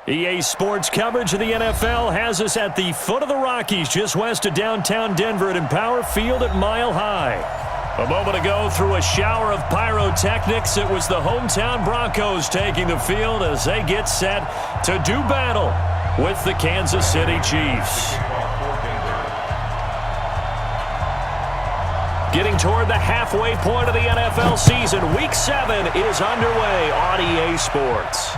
EA Sports coverage of the NFL has us at the foot of the Rockies, just west of downtown Denver at Empower Field at Mile High. A moment ago, through a shower of pyrotechnics, it was the hometown Broncos taking the field as they get set to do battle with the Kansas City Chiefs. Getting toward the halfway point of the NFL season, Week 7 is underway on EA Sports.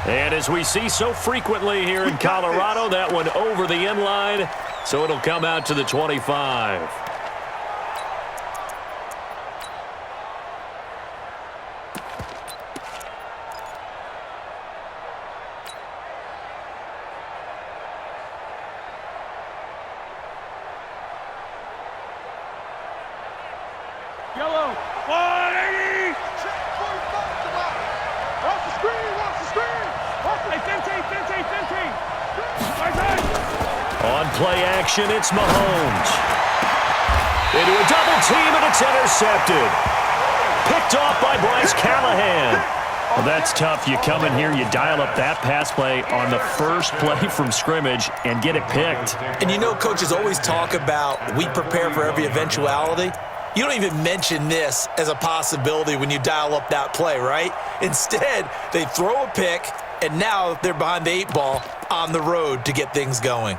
And as we see so frequently here in Colorado, that one over the end line, so it'll come out to the 25. Yellow, 180! Watch the screen, watch the screen! Hey, 15! On play action, it's Mahomes. Into a double team, and it's intercepted. Picked off by Bryce Callahan. Well, that's tough. You come in here, you dial up that pass play on the first play from scrimmage and get it picked. And you know, coaches always talk about we prepare for every eventuality. You don't even mention this as a possibility when you dial up that play, right? Instead, they throw a pick, and now they're behind the 8 ball on the road to get things going.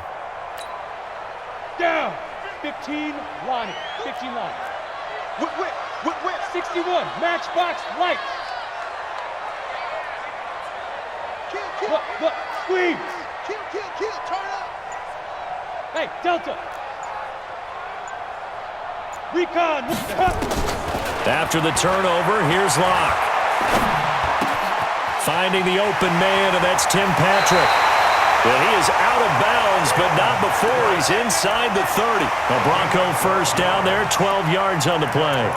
Down! 15 line. 15 line. Whip. 61, matchbox, light. Look, squeeze. Kill, turn up. Hey, Delta. Recon. After the turnover, here's Locke. Finding the open man, and that's Tim Patrick. Well, he is out of bounds, but not before he's inside the 30. A Bronco first down there, 12 yards on the play.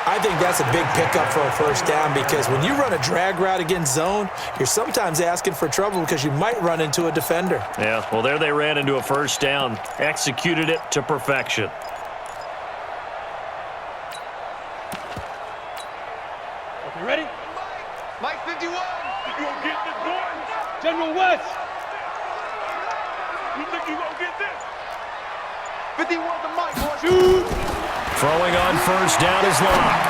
I think that's a big pickup for a first down because when you run a drag route against zone, you're sometimes asking for trouble because you might run into a defender. Yeah, well, there they ran into a first down. Executed it to perfection. Okay, ready? Mike 51. You gonna get this, boys? General West. You think you gonna get this? 51 to Mike, boys. Shoot. Throwing on first down is Locke.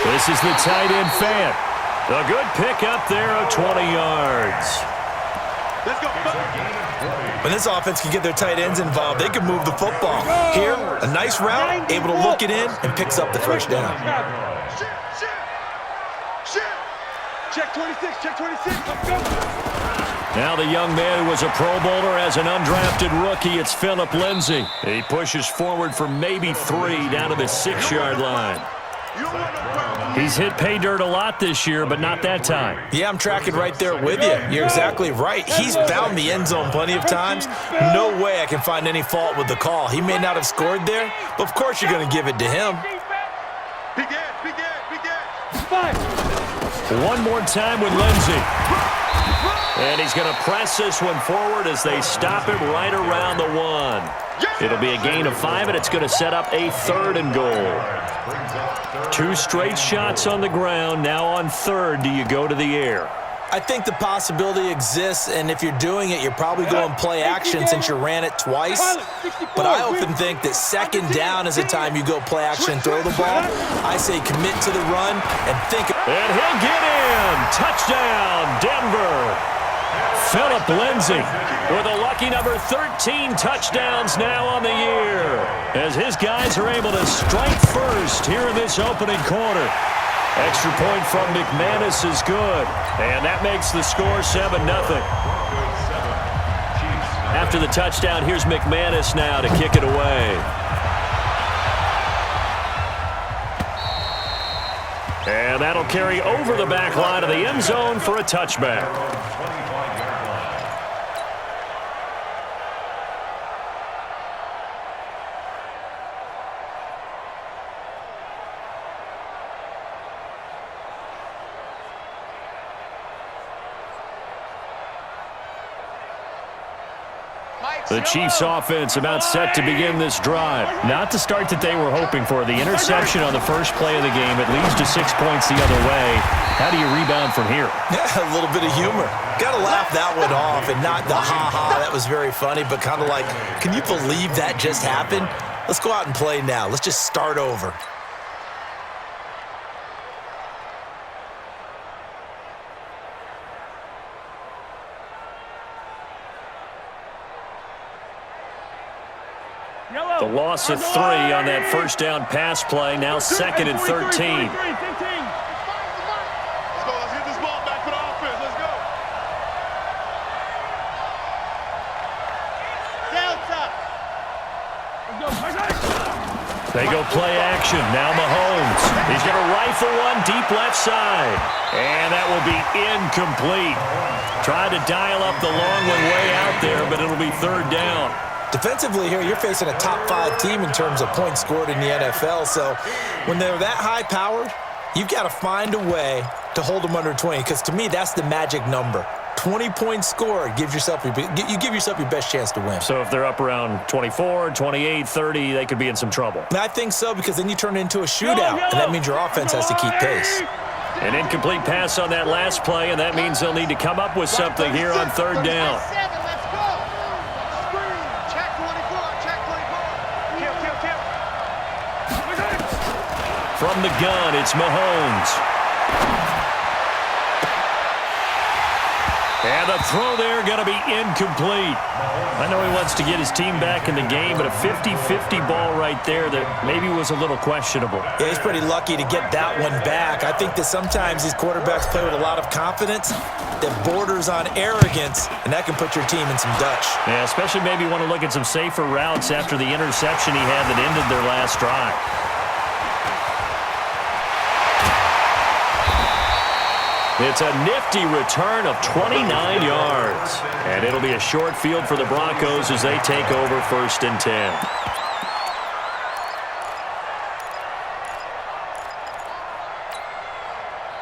This is the tight end Fant. A good pick up there of 20 yards. Let's go. When this offense can get their tight ends involved, they can move the football. Here, a nice route, able to look it in, and picks up the first down. Shit. Check 26, check 26. Let's go. Now the young man who was a Pro Bowler as an undrafted rookie, it's Phillip Lindsay. He pushes forward for maybe 3 down to the 6-yard line. He's hit pay dirt a lot this year, but not that time. Yeah, I'm tracking right there with you. You're exactly right. He's found the end zone plenty of times. No way I can find any fault with the call. He may not have scored there, but of course you're going to give it to him. Begin. One more time with Lindsay. And he's going to press this one forward as they stop him right around the 1. It'll be a gain of 5, and it's going to set up a 3rd and goal. 2 straight shots on the ground. Now on 3rd, do you go to the air? I think the possibility exists, and if you're doing it, you're probably going play action since you ran it twice. But I often think that 2nd down is the time you go play action and throw the ball. I say commit to the run and think. And he'll get in. Touchdown, Denver. Phillip Lindsay with a lucky number 13 touchdowns now on the year as his guys are able to strike first here in this opening quarter. Extra point from McManus is good, and that makes the score 7-0. After the touchdown, here's McManus now to kick it away. And that'll carry over the back line of the end zone for a touchback. Mike The Chiefs offense about set to begin this drive. Not the start that they were hoping for. The interception on the first play of the game. It leads to 6 points the other way. How do you rebound from here? Yeah, a little bit of humor. Got to laugh that one off and not the ha-ha. That was very funny, but kind of like, can you believe that just happened? Let's go out and play now. Let's just start over. The loss of 3 on that first down pass play. Now 2nd and 13. Let's go. Let's get this ball back for the offense. Let's go. They go play action. Now Mahomes. He's going to rifle one deep left side. And that will be incomplete. Tried to dial up the long one way out there, but it'll be 3rd down. Defensively here, you're facing a top-5 team in terms of points scored in the NFL. So when they're that high-powered, you've got to find a way to hold them under 20. Because to me, that's the magic number. 20 points scored, you give yourself your best chance to win. So if they're up around 24, 28, 30, they could be in some trouble. I think so, because then you turn it into a shootout, and that means your offense has to keep pace. An incomplete pass on that last play, and that means they'll need to come up with something here on 3rd down. From the gun, it's Mahomes. And the throw there going to be incomplete. I know he wants to get his team back in the game, but a 50-50 ball right there that maybe was a little questionable. Yeah, he's pretty lucky to get that one back. I think that sometimes these quarterbacks play with a lot of confidence that borders on arrogance, and that can put your team in some Dutch. Yeah, especially maybe want to look at some safer routes after the interception he had that ended their last drive. It's a nifty return of 29 yards. And it'll be a short field for the Broncos as they take over 1st and 10.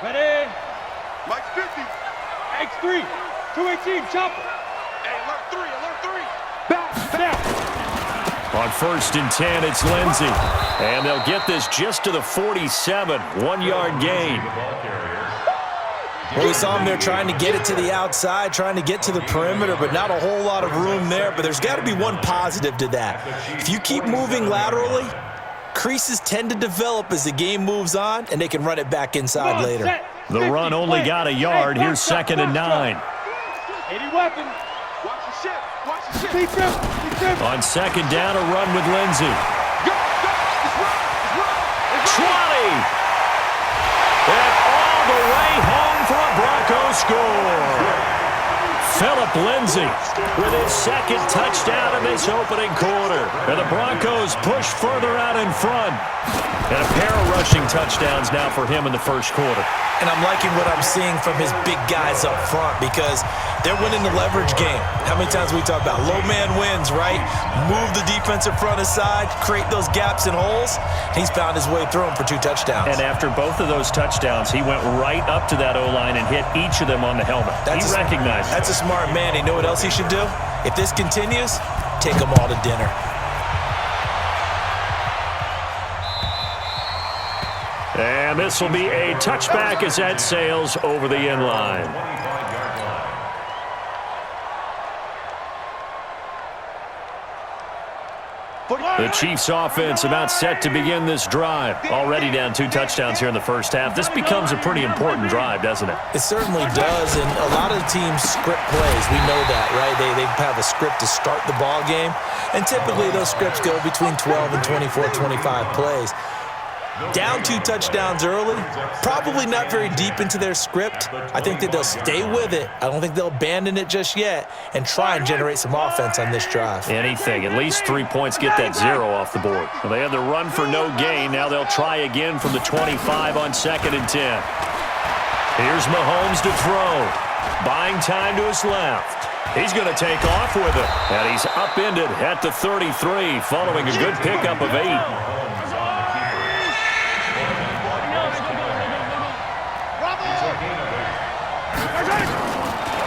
Ready? Mike's 50. X3. 218. Chopper. Hey, alert 3. Alert 3. Back. On 1st and 10, it's Lindsey. And they'll get this just to the 47. 1-yard gain. Well, we saw him there trying to get it to the outside, trying to get to the perimeter, but not a whole lot of room there. But there's got to be one positive to that. If you keep moving laterally, creases tend to develop as the game moves on, and they can run it back inside later. The run only got a yard. Here's 2nd and 9. 80 weapon. Watch the ship. Watch the ship. Keep him. On 2nd down, a run with Lindsey. Go. It's run. 20. And all the way home for a Broncos score. Philip Lindsey with his 2nd touchdown in this opening quarter. And the Broncos push further out in front. And a pair of rushing touchdowns now for him in the 1st quarter. And I'm liking what I'm seeing from his big guys up front because they're winning the leverage game. How many times we talk about low man wins, right? Move the defensive front aside, create those gaps and holes. He's found his way through them for 2 touchdowns. And after both of those touchdowns, he went right up to that O-line and hit each of them on the helmet. He recognized it. That's a smart man. You know what else he should do? If this continues, take them all to dinner. And this will be a touchback as that sails over the end line. The Chiefs offense about set to begin this drive. Already down 2 touchdowns here in the first half. This becomes a pretty important drive, doesn't it? It certainly does, and a lot of teams script plays. We know that, right? They have a script to start the ball game, and typically those scripts go between 12 and 24, 25 plays. Down 2 touchdowns early, probably not very deep into their script. I think that they'll stay with it. I don't think they'll abandon it just yet and try and generate some offense on this drive. Anything. At least 3 points, get that 0 off the board. Well, they had the run for no gain. Now they'll try again from the 25 on 2nd and 10. Here's Mahomes to throw. Buying time to his left. He's going to take off with it. And he's upended at the 33 following a good pickup of 8.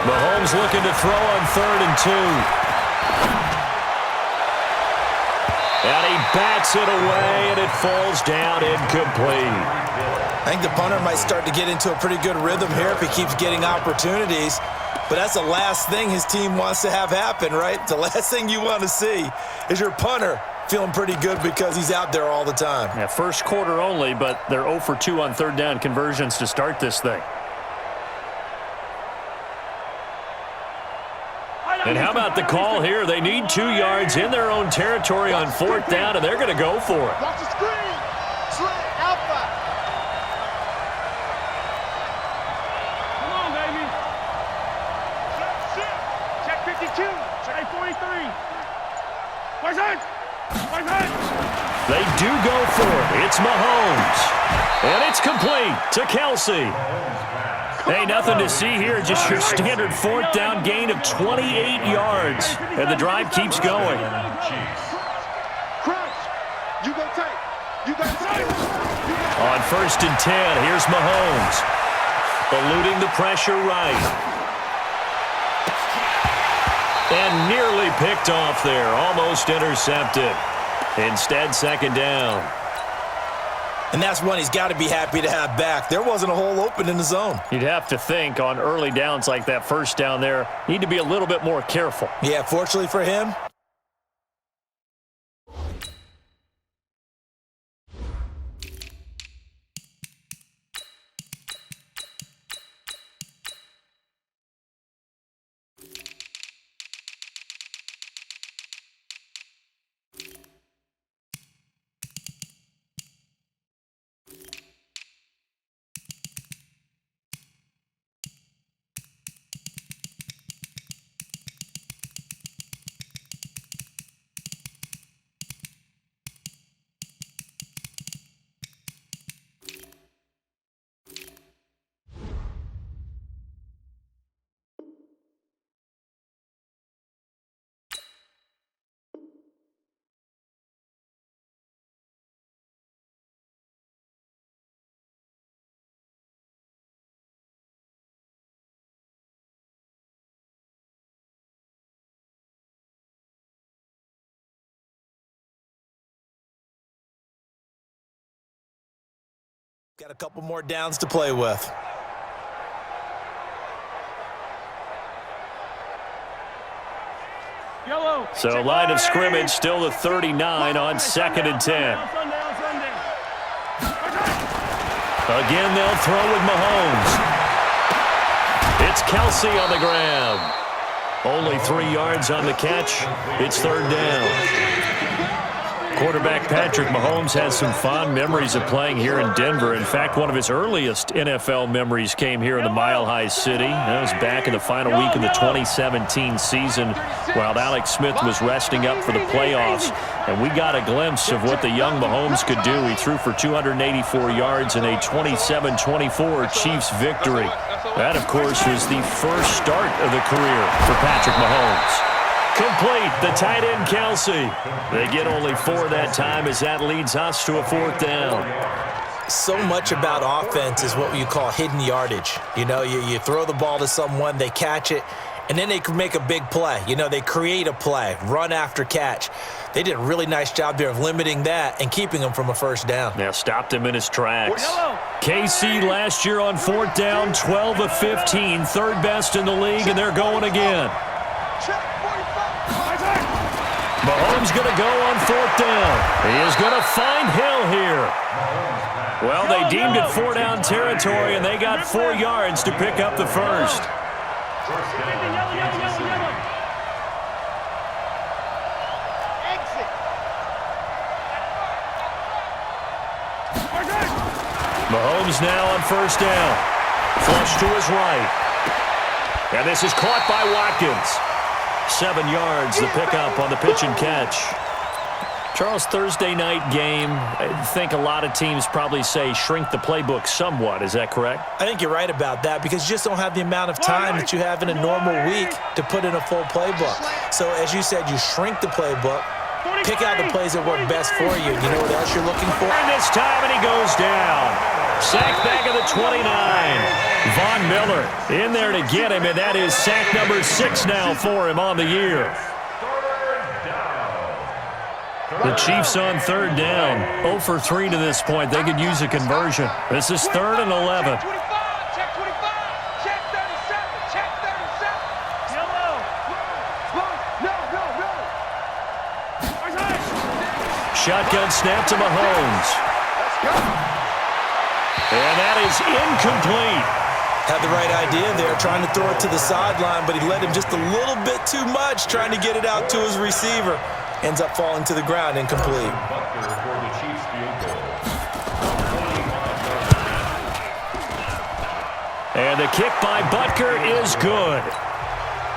Mahomes looking to throw on 3rd and 2. And he bats it away, and it falls down incomplete. I think the punter might start to get into a pretty good rhythm here if he keeps getting opportunities. But that's the last thing his team wants to have happen, right? The last thing you want to see is your punter feeling pretty good because he's out there all the time. Yeah, first quarter only, but they're 0 for 2 on third down conversions to start this thing. And how about the call here? They need 2 yards in their own territory on fourth down, and they're going to go for it. Watch the screen. Slant, alpha. Come on, baby. Check 52. Check 43. Where's that? Where's that? They do go for it. It's Mahomes. And it's complete to Kelsey. Hey, nothing to see here. Just your standard fourth down gain of 28 yards. And the drive keeps going. Crunch. You go tight. You got tight. On 1st and 10, here's Mahomes. Eluding the pressure right. And nearly picked off there. Almost intercepted. Instead, 2nd down. And that's one he's got to be happy to have back. There wasn't a hole open in the zone. You'd have to think on early downs like that first down there, need to be a little bit more careful. Yeah, fortunately for him, got a couple more downs to play with. Yellow. So line of scrimmage still the 39 on 2nd and 10. Again, they'll throw with Mahomes. It's Kelsey on the ground. Only 3 yards on the catch. It's 3rd down. Quarterback Patrick Mahomes has some fond memories of playing here in Denver. In fact, one of his earliest NFL memories came here in the Mile High City. That was back in the final week of the 2017 season while Alex Smith was resting up for the playoffs. And we got a glimpse of what the young Mahomes could do. He threw for 284 yards in a 27-24 Chiefs victory. That, of course, was the first start of the career for Patrick Mahomes. Complete, the tight end Kelsey. They get only 4 that time as that leads us to a 4th down. So much about offense is what you call hidden yardage. You know, you throw the ball to someone, they catch it, and then they can make a big play. You know, they create a play, run after catch. They did a really nice job there of limiting that and keeping him from a 1st down. Now stopped him in his tracks. KC last year on 4th down, 12 of 15, 3rd best in the league, and they're going again. Mahomes going to go on 4th down. He is going to find Hill here. Well, they deemed it 4 down territory, and they got 4 yards to pick up the first. Mahomes now on 1st down. Flush to his right. And this is caught by Watkins. 7 yards, the pickup on the pitch and catch. Charles, Thursday night game, I think a lot of teams probably say shrink the playbook somewhat. Is that correct? I think you're right about that because you just don't have the amount of time that you have in a normal week to put in a full playbook. So as you said, you shrink the playbook, pick out the plays that work best for you. You know what else you're looking for? And this time, and he goes down. Sack back of the 29. Von Miller in there to get him, and that is sack number 6 now for him on the year. The Chiefs on third down. 0 for 3 to this point. They could use a conversion. This is 3rd and 11. Check 25. Check 37. Check 37. Yellow. No. Shotgun snap to Mahomes. Let's go. And that is incomplete. Had the right idea there, trying to throw it to the sideline, but he led him just a little bit too much, trying to get it out to his receiver. Ends up falling to the ground, incomplete. And the kick by Butker is good.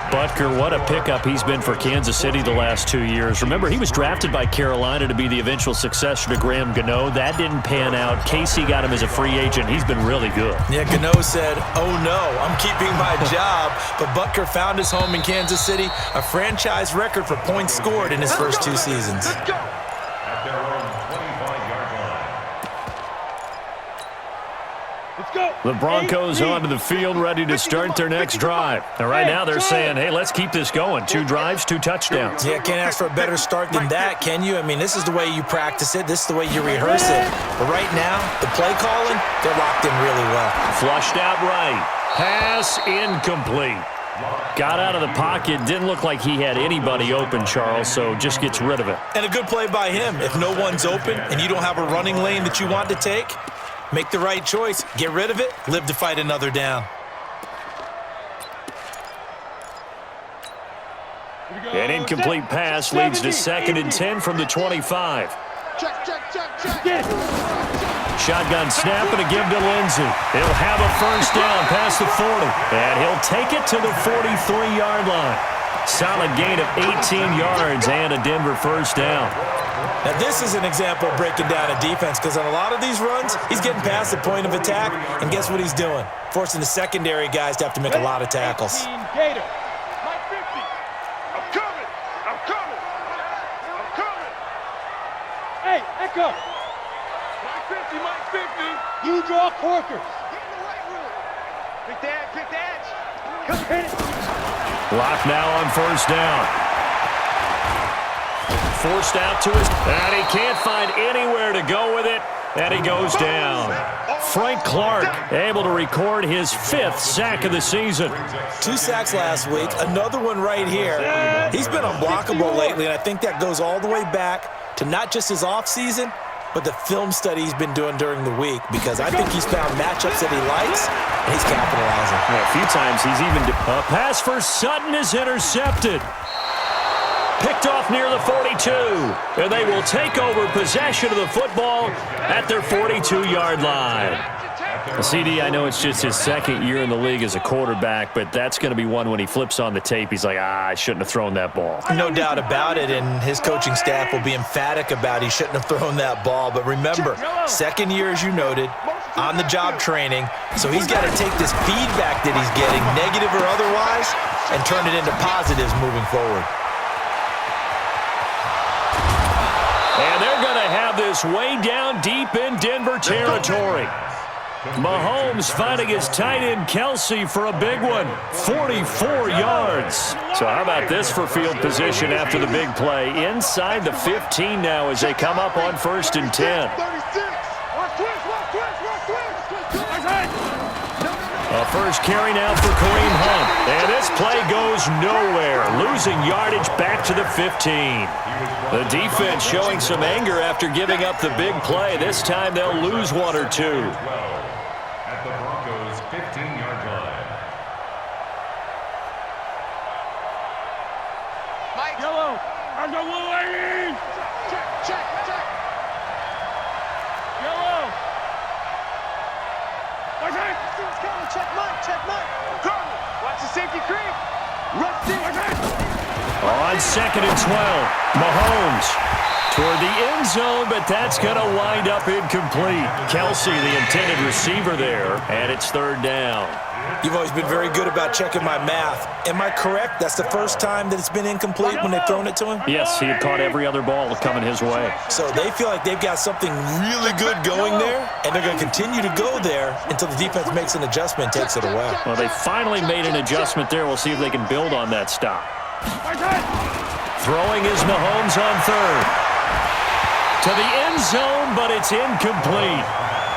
Butker, what a pickup he's been for Kansas City the last 2 years. Remember, he was drafted by Carolina to be the eventual successor to Graham Gano. That didn't pan out. Casey got him as a free agent. He's been really good. Yeah, Gano said, "Oh no, I'm keeping my job." But Butker found his home in Kansas City, a franchise record for points scored in his first 2 seasons. Let's go. Let's go. The Broncos onto the field, ready to start their next drive. And right now they're saying, hey, let's keep this going. 2 drives, 2 touchdowns. Yeah, can't ask for a better start than that, can you? I mean, this is the way you practice it. This is the way you rehearse it. But right now, the play calling, they're locked in really well. Flushed out right. Pass incomplete. Got out of the pocket. Didn't look like he had anybody open, Charles, so just gets rid of it. And a good play by him. If no one's open and you don't have a running lane that you want to take, make the right choice. Get rid of it. Live to fight another down. An incomplete pass leads to 2nd and 10 from the 25. Check. Shotgun snap and a give to Lindsey. He'll have a first down past the 40. And he'll take it to the 43-yard line. Solid gain of 18 yards and a Denver first down. Now, this is an example of breaking down a defense because on a lot of these runs, he's getting past the point of attack, and guess what he's doing? Forcing the secondary guys to have to make a lot of tackles. Gator. Mike 50. I'm coming. Hey, Echo. Mike 50. You draw corkers. Get in the right room. Pick the edge. Come hit it. Block now on first down. Forced out to his, and he can't find anywhere to go with it, and he goes down. Frank Clark able to record his 5th sack of the season. 2 sacks last week, another one right here. He's been unblockable lately, and I think that goes all the way back to not just his offseason, but the film study he's been doing during the week, because I think he's found matchups that he likes, and he's capitalizing. Yeah, a few times he's even... A pass for Sutton is intercepted. Picked off near the 42, and they will take over possession of the football at their 42-yard line. CD, I know it's just his 2nd year in the league as a quarterback, but that's going to be one when he flips on the tape. He's like, I shouldn't have thrown that ball. No doubt about it, and his coaching staff will be emphatic about he shouldn't have thrown that ball. But remember, 2nd year, as you noted, on-the-job training, so he's got to take this feedback that he's getting, negative or otherwise, and turn it into positives moving forward. And they're going to have this way down deep in Denver territory. Mahomes finding his tight end Kelsey for a big one, 44 yards. So how about this for field position after the big play? Inside the 15 now as they come up on 1st and 10. A first carry now for Kareem Hunt. And this play goes nowhere, losing yardage back to the 15. The defense showing some anger after giving up the big play. This time they'll lose 1 or 2. At the Broncos' 15-yard line. Mike. Yellow. I'm the little lady. Check. Yellow. Watch it. Check Mike. Come. Watch the safety creep. Watch it. On 2nd and 12, Mahomes toward the end zone, but that's going to wind up incomplete. Kelsey, the intended receiver there, and it's 3rd down. You've always been very good about checking my math. Am I correct? That's the first time that it's been incomplete when they've thrown it to him? Yes, he had caught every other ball coming his way. So they feel like they've got something really good going there, and they're going to continue to go there until the defense makes an adjustment and takes it away. Well, they finally made an adjustment there. We'll see if they can build on that stop. Throwing is Mahomes on 3rd. To the end zone, but it's incomplete.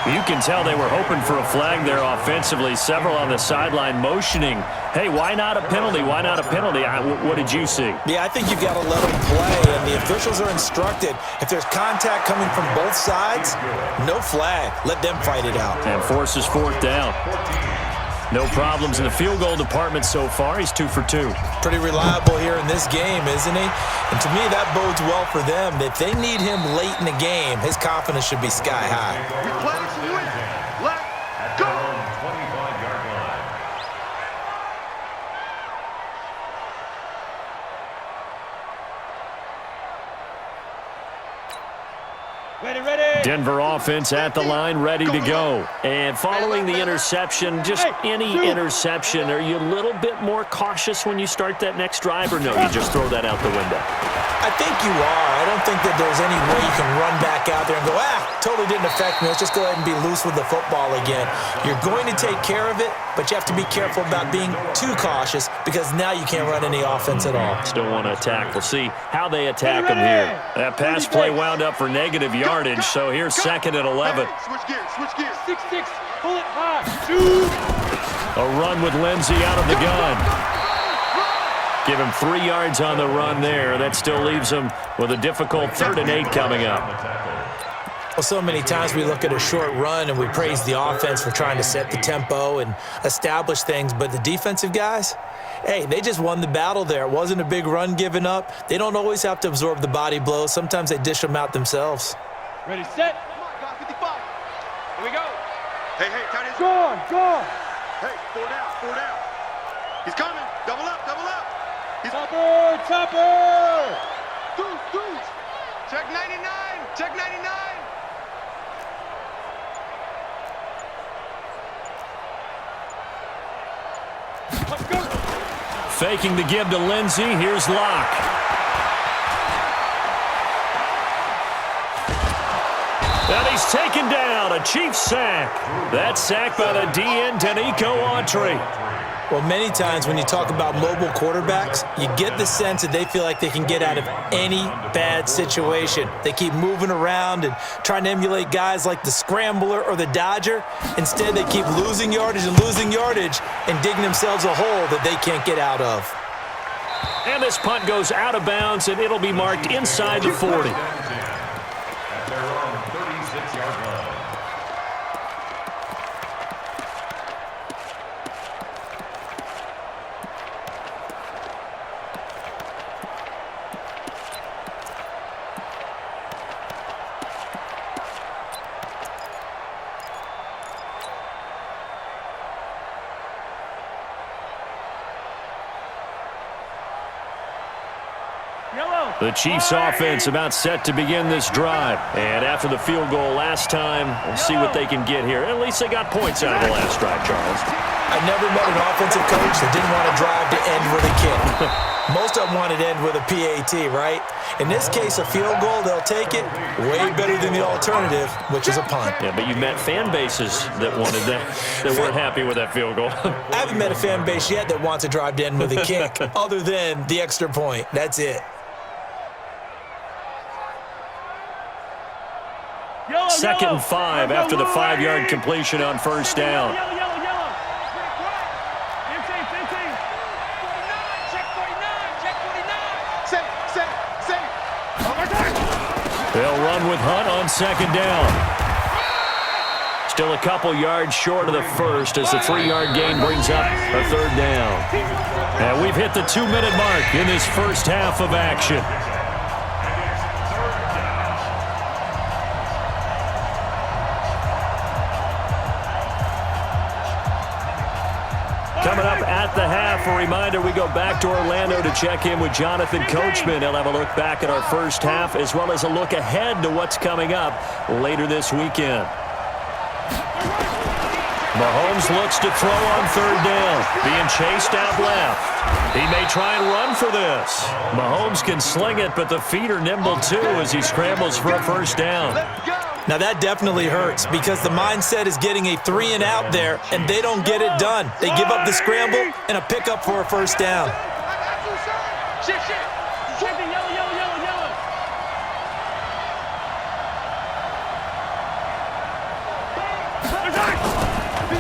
You can tell they were hoping for a flag there offensively. Several on the sideline motioning, hey, why not a penalty? Why not a penalty? What did you see? Yeah, I think you've got to let them play, and the officials are instructed, if there's contact coming from both sides, no flag. Let them fight it out. And forces fourth down. No problems in the field goal department so far. He's 2 for 2. Pretty reliable here in this game, isn't he? And to me, that bodes well for them. If they need him late in the game, his confidence should be sky high. At their own 25-yard line. Ready. Denver offense at the line, ready to go. And following the interception, just any interception, are you a little bit more cautious when you start that next drive, or no, you just throw that out the window? I think you are. I don't think that there's any way you can run back out there and go, totally didn't affect me. Let's just go ahead and be loose with the football again. You're going to take care of it, but you have to be careful about being too cautious because now you can't run any offense at all. Still want to attack. We'll see how they attack them here. That pass play wound up for negative yardage, so here's 2nd and 11. Switch gears. 6-6, pull it high. 2. A run with Lindsey out of the gun. Give him 3 yards on the run there. That still leaves him with a difficult 3rd and 8 coming up. Well, so many times we look at a short run and we praise the offense for trying to set the tempo and establish things, but the defensive guys, hey, they just won the battle there. It wasn't a big run given up. They don't always have to absorb the body blows. Sometimes they dish them out themselves. Ready, set. Come on, God, 55. Here we go. Hey, tight end. Gone. Hey, 4 down. He's coming. Double up. Topper. Deuce. Check 99. Let's go. Faking the give to Lindsey. Here's Locke. And he's taken down. A Chiefs sack. That sack by the DN, Danico Autry. Well, many times when you talk about mobile quarterbacks, you get the sense that they feel like they can get out of any bad situation. They keep moving around and trying to emulate guys like the Scrambler or the Dodger. Instead, they keep losing yardage and digging themselves a hole that they can't get out of. And this punt goes out of bounds, and it'll be marked inside the 40. At their own 36-yard line. The Chiefs offense about set to begin this drive. And after the field goal last time, we'll see what they can get here. At least they got points out of the last drive, Charles. I never met an offensive coach that didn't want to drive to end with a kick. Most of them wanted to end with a PAT, right? In this case, a field goal, they'll take it. Way better than the alternative, which is a punt. Yeah, but you met fan bases that wanted that, that weren't happy with that field goal. I haven't met a fan base yet that wants to drive to end with a kick, other than the extra point. That's it. 2nd and 5 after the 5-yard completion on first down. They'll run with Hunt on 2nd down. Still a couple yards short of the first as the 3-yard gain brings up a 3rd down. And we've hit the 2-minute mark in this first half of action. Coming up at the half, a reminder, we go back to Orlando to check in with Jonathan Coachman. He'll have a look back at our first half as well as a look ahead to what's coming up later this weekend. Mahomes looks to throw on 3rd down, being chased out left. He may try and run for this. Mahomes can sling it, but the feet are nimble too as he scrambles for a first down. Now that definitely hurts because the mindset is getting a 3-and-out there, and they don't get it done. They give up the scramble and a pickup for a first down.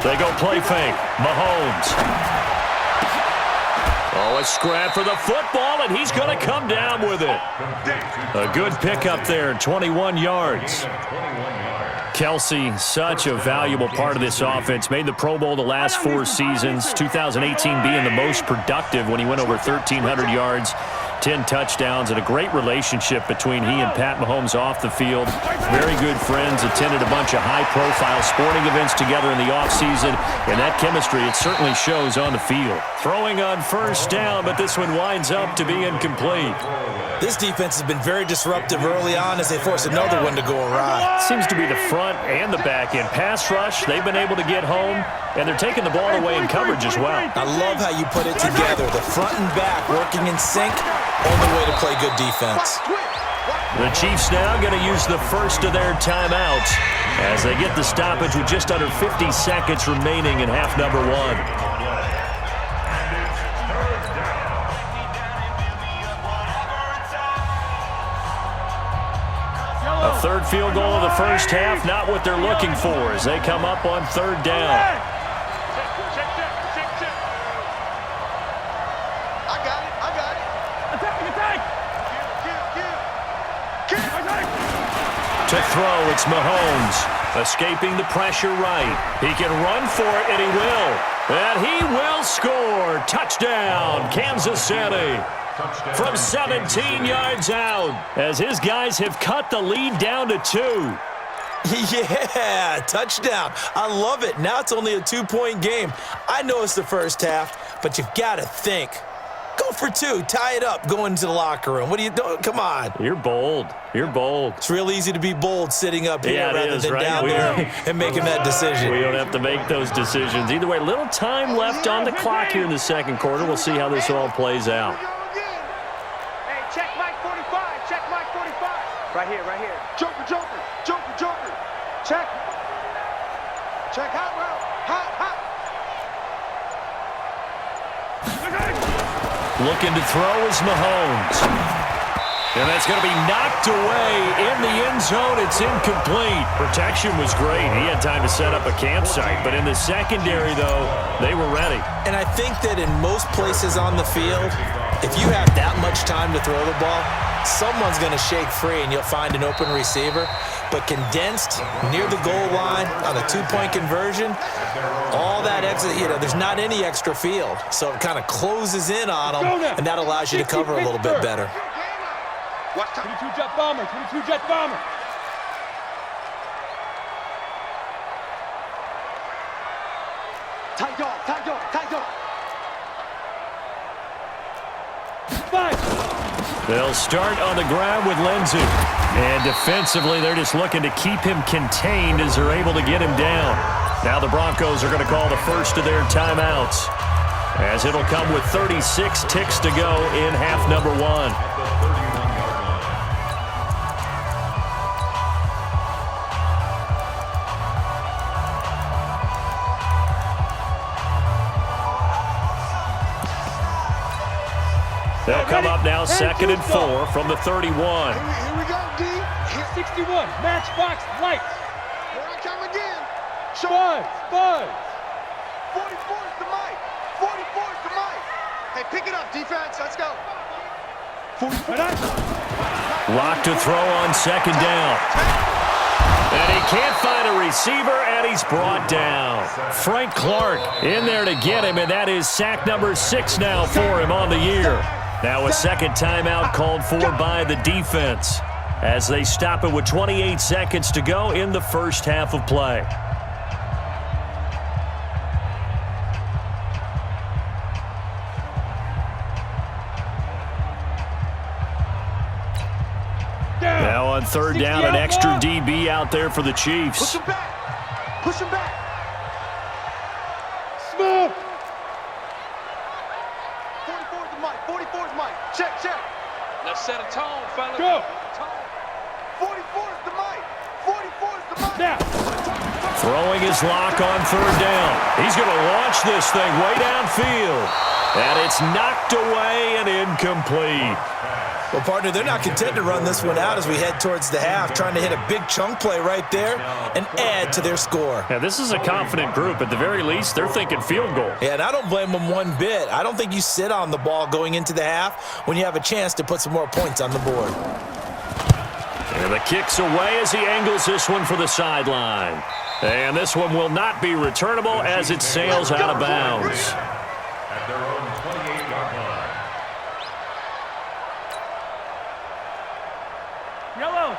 They go play fake. Mahomes. Oh, a scrap for the football, and he's going to come down with it. A good pickup there, 21 yards. Kelsey, such a valuable part of this offense. Made the Pro Bowl the last 4 seasons. 2018 being the most productive when he went over 1,300 yards, 10 touchdowns, and a great relationship between he and Pat Mahomes off the field. Very good friends, attended a bunch of high-profile sporting events together in the offseason, and that chemistry, it certainly shows on the field. Throwing on first down, but this one winds up to be incomplete. This defense has been very disruptive early on as they force another one to go awry. Seems to be the front and the back end. Pass rush, they've been able to get home, and they're taking the ball away in coverage as well. I love how you put it together. The front and back working in sync, only way to play good defense. The Chiefs now going to use the first of their timeouts as they get the stoppage with just under 50 seconds remaining in half number 1. A third field goal of the first half, not what they're looking for as they come up on third down. I got it. Attack. To throw, it's Mahomes. Escaping the pressure right. He can run for it, and he will. And he will score. Touchdown, Kansas City. From 17 yards out, as his guys have cut the lead down to 2. Yeah, touchdown. I love it. Now it's only a 2-point game. I know it's the first half, but you've got to think. Go for 2. Tie it up. Go into the locker room. What are you doing? Come on. You're bold. It's real easy to be bold sitting up here rather than right? down there and making that decision. We don't have to make those decisions. Either way, little time left on the clock here in the second quarter. We'll see how this all plays out. Right here. Joker. Check, hot route. Hot. Looking to throw is Mahomes. And that's going to be knocked away in the end zone. It's incomplete. Protection was great. He had time to set up a campsite. But in the secondary, though, they were ready. And I think that in most places on the field, if you have that much time to throw the ball, someone's going to shake free and you'll find an open receiver. But condensed near the goal line on a 2-point conversion, all that extra, there's not any extra field. So it kind of closes in on them, and that allows you to cover a little bit better. Watch 22 jet bomber. Tight dog. 5. They'll start on the ground with Lindsey. And defensively, they're just looking to keep him contained as they're able to get him down. Now the Broncos are going to call the first of their timeouts, as it'll come with 36 ticks to go in half number 1. They'll come up now, 2nd and 4 from the 31. Here we go, D. 61, matchbox lights. Here I come again. Buzz. 44 is the mic. 44 is the mic. Hey, pick it up, defense. Let's go. 44. Locked to throw on 2nd down. And he can't find a receiver, and he's brought down. Frank Clark in there to get him, and that is sack number 6 now for him on the year. Now a second timeout called for by the defense as they stop it with 28 seconds to go in the first half of play. Now on 3rd down, an extra DB out there for the Chiefs. Push him back. Smooth. 44 is Mike. Check. Let's set a tone, fellas. Go. 44 is the mic. 44 is the mic. Now. Throwing his lock on 3rd down. He's going to launch this thing way downfield. And it's knocked away and incomplete. Well, partner, they're not content to run this one out as we head towards the half, trying to hit a big chunk play right there and add to their score. Yeah, this is a confident group. At the very least, they're thinking field goal. Yeah, and I don't blame them one bit. I don't think you sit on the ball going into the half when you have a chance to put some more points on the board. And the kick's away as he angles this one for the sideline. And this one will not be returnable as it sails out of bounds. At their own 28-yard line.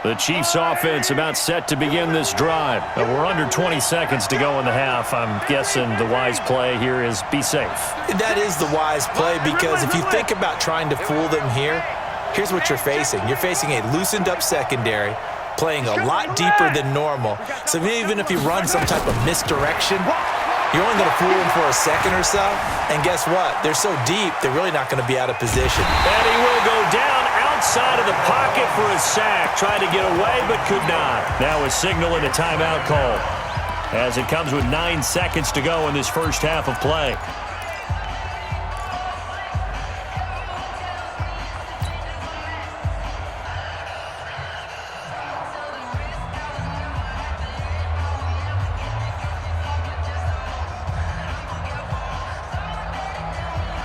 The Chiefs offense about set to begin this drive. We're under 20 seconds to go in the half. I'm guessing the wise play here is be safe. That is the wise play because if you think about trying to fool them here, here's what you're facing. You're facing a loosened up secondary, playing a lot deeper than normal. So even if you run some type of misdirection, you're only going to fool them for a second or so. And guess what? They're so deep, they're really not going to be out of position. And he will go down outside of the pocket for a sack. Tried to get away, but could not. Now a signal and a timeout call as it comes with 9 seconds to go in this first half of play.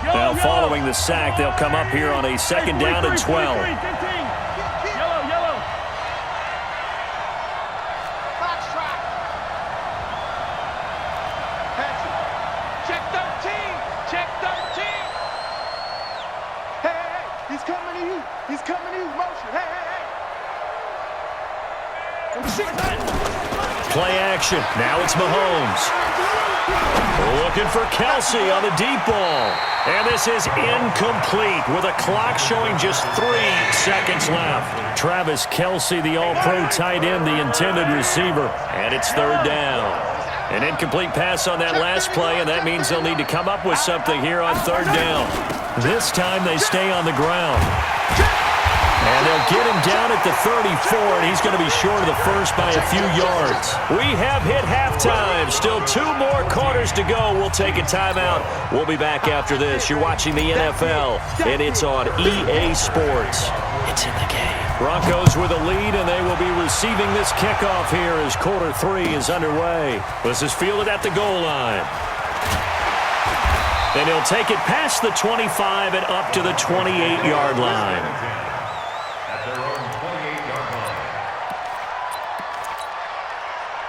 Now following the sack, they'll come up here on a second down and 12. Yellow. Box trap. Check 13. Check 13. Hey, he's coming to you. He's coming to you. Motion. Hey. Play action. Now it's Mahomes. Looking for Kelsey on the deep ball. And this is incomplete with a clock showing just 3 seconds left. Travis Kelsey, the all-pro tight end, the intended receiver. And it's third down. An incomplete pass on that last play, and that means they'll need to come up with something here on third down. This time they stay on the ground. And they'll get him down at the 34, and he's going to be short of the first by a few yards. We have hit halftime. Still 2 more quarters to go. We'll take a timeout. We'll be back after this. You're watching the NFL, and it's on EA Sports. It's in the game. Broncos with a lead, and they will be receiving this kickoff here as quarter 3 is underway. This is fielded at the goal line. Then he'll take it past the 25 and up to the 28-yard line.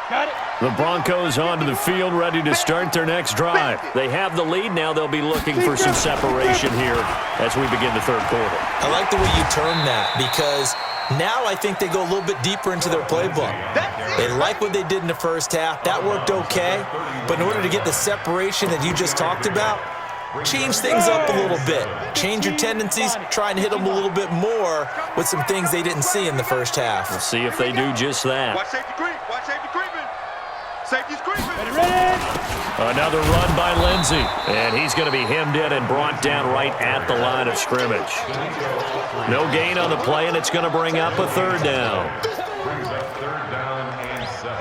Got it. The Broncos onto the field, ready to start their next drive. They have the lead. Now they'll be looking for some separation here as we begin the third quarter. I like the way you term that because now I think they go a little bit deeper into their playbook. They like what they did in the first half. That worked okay. But in order to get the separation that you just talked about, change things up a little bit. Change your tendencies. Try and hit them a little bit more with some things they didn't see in the first half. We'll see if they do just that. Watch safety creep. Watch safety creeping. Safety's creeping. Ready. Another run by Lindsey. And he's going to be hemmed in and brought down right at the line of scrimmage. No gain on the play, and it's going to bring up a third down. Brings up third down and 7.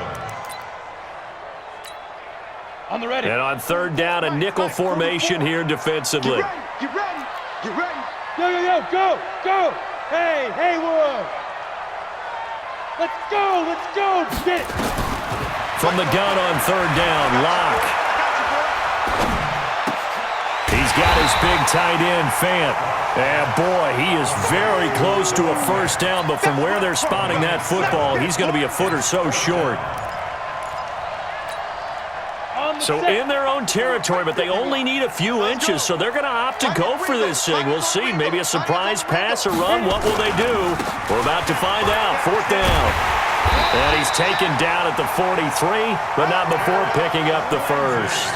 On the ready. And on third down, a nickel formation here defensively. Get ready. Get ready. Yo. Go. Hey, Haywood. Let's go. Get it. From the gun on third down, Locke. He's got his big tight end, Fant. And boy, he is very close to a first down, but from where they're spotting that football, he's going to be a foot or so short. So in their own territory, but they only need a few inches, so they're going to opt to go for this thing. We'll see. Maybe a surprise pass or run. What will they do? We're about to find out. Fourth down. And he's taken down at the 43, but not before picking up the first.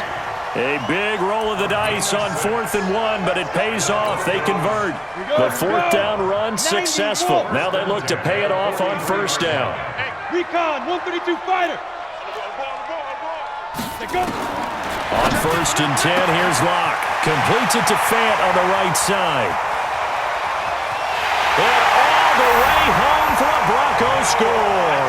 A big roll of the dice on 4th and 1, but it pays off. They convert. The fourth down run successful. Now they look to pay it off on first down. Recon, 132 fighter. On 1st and 10, here's Locke. Completes it to Fant on the right side. And all the way home for a Broncos score.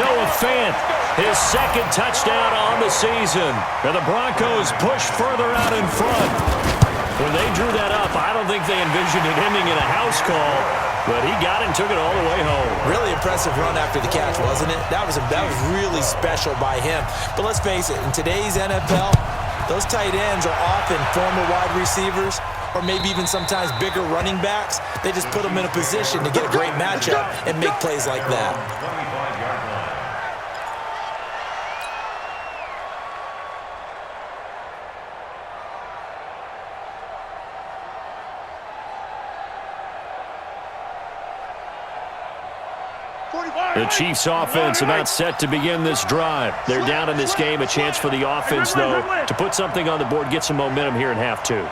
Noah Fant, his second touchdown on the season. And the Broncos push further out in front. When they drew that up, I don't think they envisioned it ending in a house call, but he got it and took it all the way home. Really impressive run after the catch, wasn't it? That was really special by him. But let's face it, in today's NFL, those tight ends are often former wide receivers or maybe even sometimes bigger running backs. They just put them in a position to get a great matchup and make plays like that. The Chiefs offense about set to begin this drive. They're down in this game. A chance for the offense, though, to put something on the board, get some momentum here in half two.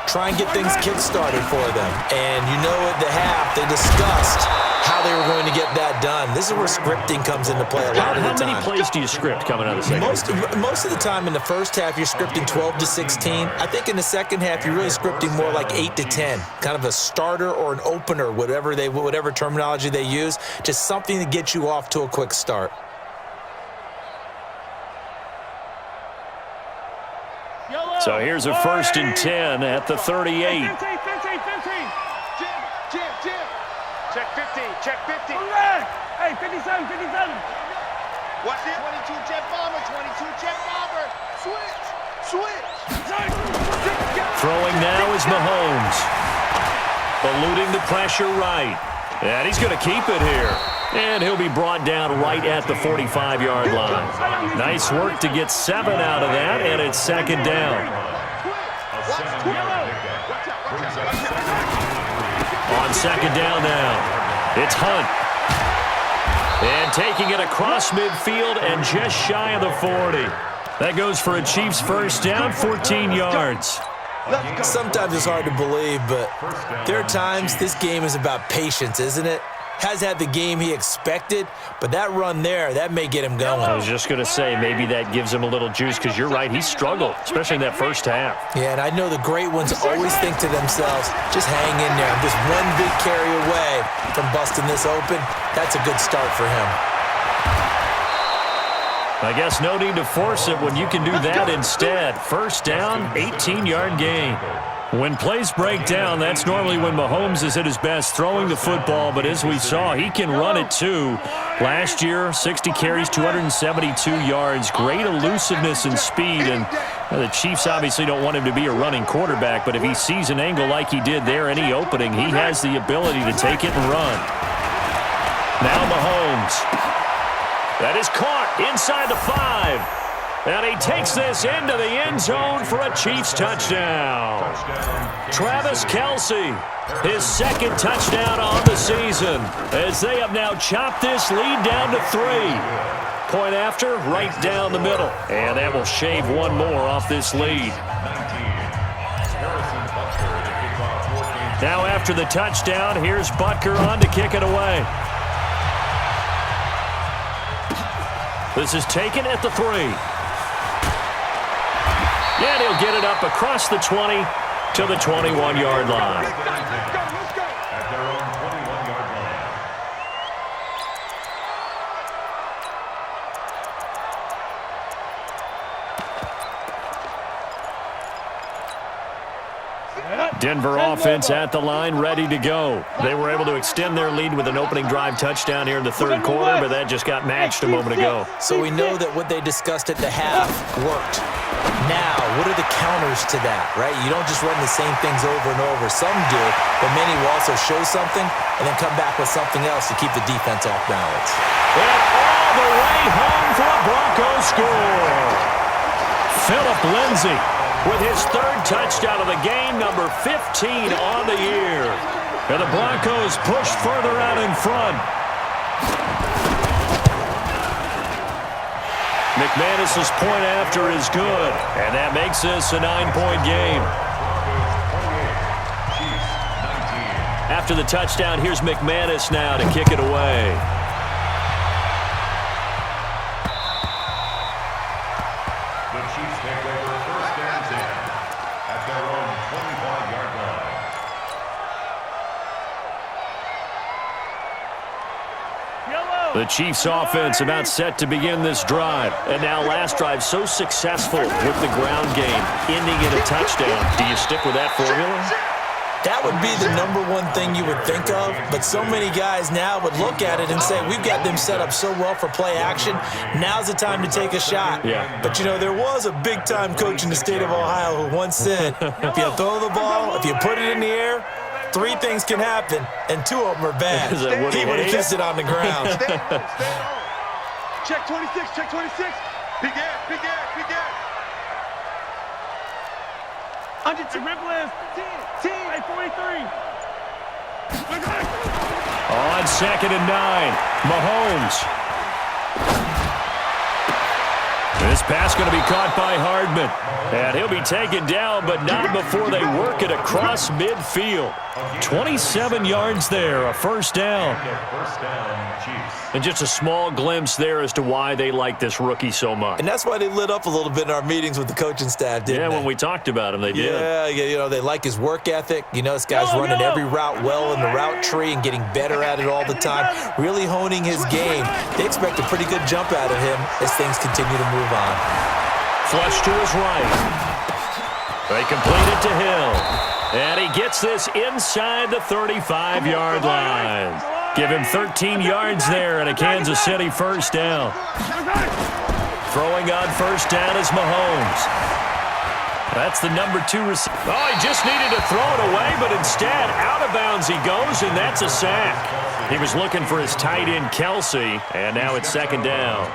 Try and get things kick-started for them. And you know at the half, they discussed how they were going to get that done. This is where scripting comes into play a lot of the time. How many plays do you script coming out of the second? Most of the time in the first half, you're scripting 12 to 16. I think in the second half, you're really scripting more like 8 to 10. Kind of a starter or an opener, whatever terminology they use. Just something to get you off to a quick start. So here's a 1st and 10 at the 38. Jim. Check 15, check 50. Hey, 57. Watch it. 22 jet bomber, 22 jet bomber. Switch. Throwing now is Mahomes. Eluding the pressure right. And he's going to keep it here. And he'll be brought down right at the 45-yard line. Nice work to get 7 out of that, and it's 2nd down. On 2nd down now, it's Hunt. And taking it across midfield and just shy of the 40. That goes for a Chiefs 1st down, 14 yards. Sometimes it's hard to believe, but there are times this game is about patience, isn't it? Has had the game he expected, but that run there, that may get him going. I was just going to say, maybe that gives him a little juice, because you're right, he struggled, especially in that first half. Yeah, and I know the great ones always think to themselves, just hang in there. I'm just one big carry away from busting this open. That's a good start for him. I guess no need to force it when you can do that instead. 1st down, 18-yard gain. When plays break down, that's normally when Mahomes is at his best throwing the football, but as we saw, he can run it too. Last year, 60 carries, 272 yards, great elusiveness and speed, and the Chiefs obviously don't want him to be a running quarterback, but if he sees an angle like he did there, any opening, he has the ability to take it and run. Now Mahomes. That is caught inside the 5. And he takes this into the end zone for a Chiefs touchdown. Travis Kelce, his 2nd touchdown on the season, as they have now chopped this lead down to 3. Point after, right down the middle. And that will shave one more off this lead. Now after the touchdown, here's Butker on to kick it away. This is taken at the 3. And he'll get it up across the 20 to the 21-yard line. At their own 21-yard line. Denver offense at the line, ready to go. They were able to extend their lead with an opening drive touchdown here in the 3rd quarter, but that just got matched a moment ago. So we know that what they discussed at the half worked. Now, what are the counters to that, right? You don't just run the same things over and over. Some do, but many will also show something and then come back with something else to keep the defense off balance. And all the way home for a Broncos score. Philip Lindsay with his 3rd touchdown of the game, number 15 on the year. And the Broncos pushed further out in front. McManus's point after is good, and that makes this a 9-point game. After the touchdown, here's McManus now to kick it away. The Chiefs take over 1st and 10 at their own 25-yard line. The Chiefs offense about set to begin this drive. And now last drive so successful with the ground game, ending in a touchdown. Do you stick with that formula? That would be the number one thing you would think of, but so many guys now would look at it and say, we've got them set up so well for play action, now's the time to take a shot. Yeah. But, you know, there was a big-time coach in the state of Ohio who once said, if you throw the ball, if you put it in the air, 3 things can happen, and 2 of them are bad. He would have kissed it on the ground. Check 26, check 26. Big air, big air, big air. Under two. Rip list. 10, 43. On 2nd and 9, Mahomes. This pass going to be caught by Hardman. And he'll be taken down, but not before they work it across midfield. 27 yards there, a first down. First down, Chiefs. And just a small glimpse there as to why they like this rookie so much. And that's why they lit up a little bit in our meetings with the coaching staff, didn't they? Yeah, when we talked about him, they did. Yeah, you know, they like his work ethic. You know, this guy's running every route well in the route tree and getting better at it all the time, really honing his game. They expect a pretty good jump out of him as things continue to move on. Flush to his right. They complete it to Hill. And he gets this inside the 35-yard line. Give him 13 yards there and a Kansas City first down. Throwing on first down is Mahomes. That's the number 2 receiver. Oh, he just needed to throw it away, but instead, out of bounds he goes, and that's a sack. He was looking for his tight end, Kelsey, and now it's 2nd down.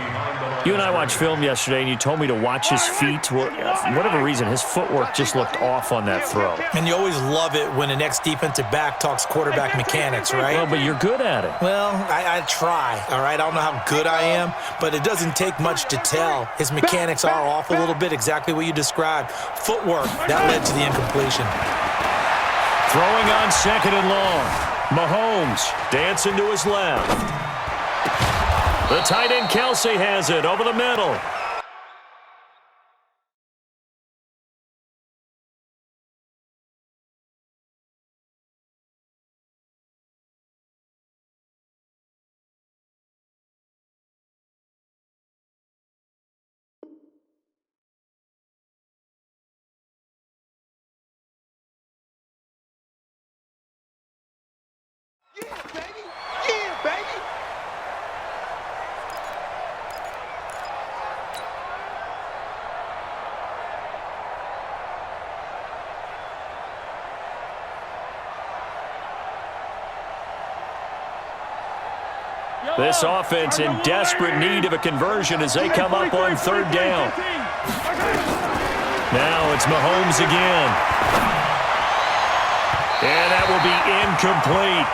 You and I watched film yesterday, and you told me to watch his feet. Well, for whatever reason, his footwork just looked off on that throw. And you always love it when the next defensive back talks quarterback mechanics, right? Well, but you're good at it. Well, I try, all right? I don't know how good I am, but it doesn't take much to tell. His mechanics are off a little bit, exactly what you described. Footwork, that led to the incompletion. Throwing on 2nd and long. Mahomes dancing to his left. The tight end Kelsey has it over the middle. Yeah, baby. Yeah, baby. This offense in desperate need of a conversion as they come up on 3rd down. Now it's Mahomes again. And that will be incomplete.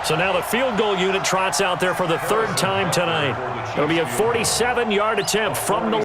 So now the field goal unit trots out there for the 3rd time tonight. It'll be a 47-yard attempt from the